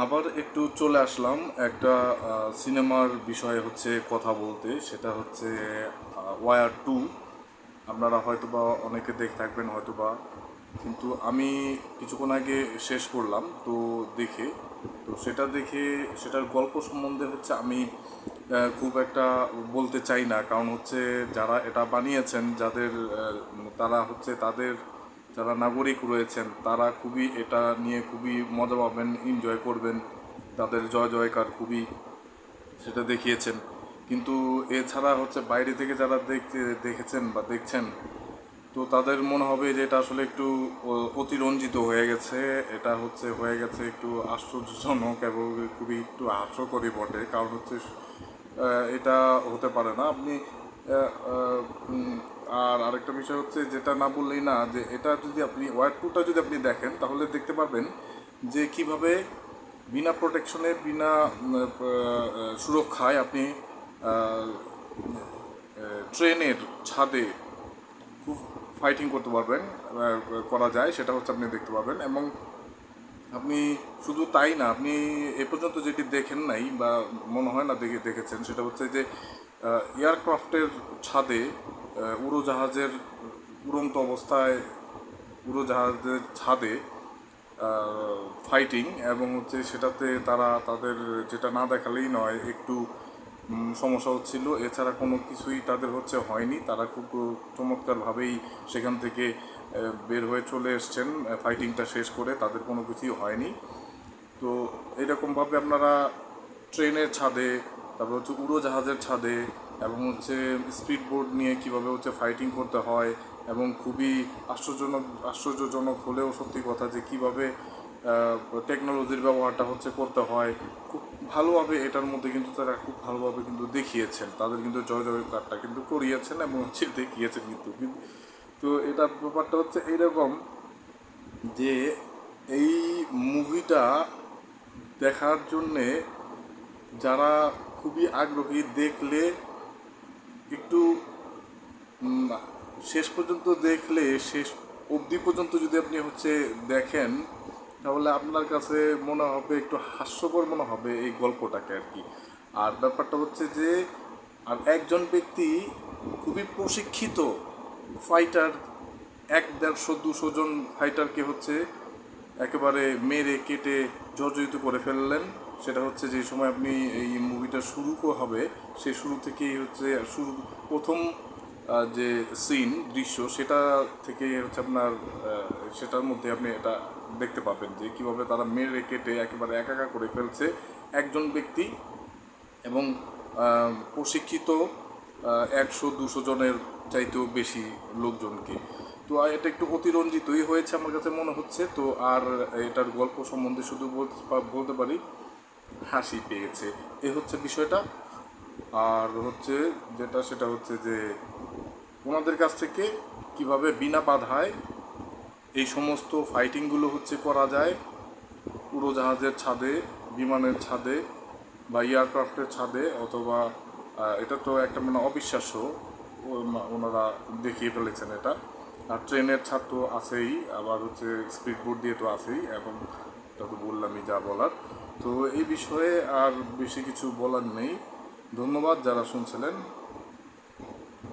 আবার একটু চলে আসলাম একটা সিনেমার বিষয়ে কথা বলতে। সেটা হচ্ছে ওয়ার 2। আপনারা হয়তোবা অনেকে দেখে থাকবেন হয়তোবা, কিন্তু আমি কিছুক্ষণ আগে শেষ করলাম তো দেখে। তো সেটা দেখে সেটার গল্প সম্বন্ধে আমি খুব একটা বলতে চাই না, কারণ যারা এটা বানিয়েছেন, যাদের তারা তাদের যারা নাগরিক রয়েছেন তারা খুবই এটা নিয়ে খুবই মজা পাবেন, এনজয় করবেন, তাদের জয় জয়কার খুবই সেটা দেখিয়েছেন। কিন্তু এছাড়া বাইরে থেকে যারা দেখেছেন বা দেখছেন, তো তাদের মনে হবে যে এটা আসলে একটু অতিরঞ্জিত হয়ে গেছে। এটা হয়ে গেছে একটু আশ্চর্যজনক এবং খুবই একটু হাস্যকরই বটে, কারণ এটা হতে পারে না। আপনি আহ, আহ, উম, আর আরেকটা বিষয় যেটা না বললেই না, যে এটা যদি আপনি ওয়ার 2টা যদি আপনি দেখেন তাহলে দেখতে পারবেন যে কিভাবে বিনা প্রোটেকশনে, বিনা সুরক্ষায় আপনি আহ, ট্রেনের ছাদে খুব ফাইটিং করতে পারবেন, করা যায় সেটা আপনি দেখতে পাবেন। এবং আপনি শুধু তাই না, আপনি এ পর্যন্ত যেটি দেখেন নাই বা মনে হয় না দেখেছেন, সেটা যে এয়ারক্রাফটের ছাদে, উড়োজাহাজের উড়ন্ত অবস্থায় উড়োজাহাজের ছাদে ফাইটিং, এবং সেটাতে তারা তাদের যেটা না দেখালেই নয়, একটু সমস্যা হচ্ছিল। এছাড়া কোনো কিছুই তাদের হয়নি। তারা খুব চমৎকারভাবেই সেখান থেকে বের হয়ে চলে এসছেন ফাইটিংটা শেষ করে, তাদের কোনো কিছুই হয়নি। তো এইরকমভাবে আপনারা ট্রেনের ছাদে, তারপর উড়োজাহাজের ছাদে, এবং স্পিড বোট নিয়ে কীভাবে ফাইটিং করতে হয়, এবং খুবই আশ্চর্যজনক হলেও সত্যি কথা যে কীভাবে টেকনোলজির ব্যবহারটা করতে হয়, খুব ভালোভাবে এটার মধ্যে কিন্তু তারা খুব ভালোভাবে কিন্তু দেখিয়েছেন। তাদের কিন্তু জয় জয়কারটা কিন্তু করিয়েছেন এবং দেখিয়েছেন কিন্তু। তো এটার ব্যাপারটা এইরকম যে এই মুভিটা দেখার জন্যে যারা খুবই আগ্রহী, দেখলে একটু উম, শেষ পর্যন্ত দেখলে, শেষ অবধি পর্যন্ত যদি আপনি দেখেন, তাহলে আপনার কাছে মনে হবে একটু হাস্যকর মনে হবে এই গল্পটাকে আর কি। আর ব্যাপারটা যে আর একজন ব্যক্তি খুবই প্রশিক্ষিত ফাইটার, 100-150-200 জন ফাইটারকে একেবারে মেরে কেটে জর্জরিত করে ফেললেন। সেটা যে সময় আপনি এই মুভিটা শুরু হবে, সেই শুরু থেকেই শুরু প্রথম যে সিন দৃশ্য, সেটা থেকেই আপনার সেটার মধ্যে আপনি এটা দেখতে পাবেন যে কীভাবে তারা মেরে কেটে একেবারে একাকা করে ফেলছে একজন ব্যক্তি, এবং প্রশিক্ষিত 100-200 জনের চাইতেও বেশি লোকজনকে। তো এটা একটু অতিরঞ্জিতই হয়েছে আমার কাছে মনে হচ্ছে। তো আর এটার গল্প সম্বন্ধে শুধু বলতে পারি হাসি পেয়েছে, এ বিষয়টা। আর যেটা সেটা যে ওনাদের কাছ থেকে কিভাবে বিনা বাধায় এই সমস্ত ফাইটিংগুলো করা যায়, উড়োজাহাজের ছাদে, বিমানের ছাদে, বা এয়ারক্রাফটের ছাদে, অথবা এটা তো একটা অবিশ্বাস্য, ওনারা দেখিয়ে ফেলেছেন এটা। আর ট্রেনের ছাদ তো আছেই, আবার স্পিড বোট দিয়ে তো আছেই, এবং এটা তো বললামই যা বলার। তো এই বিষয়ে আর বেশি কিছু বলার নেই। ধন্যবাদ যারা শুনছিলেন।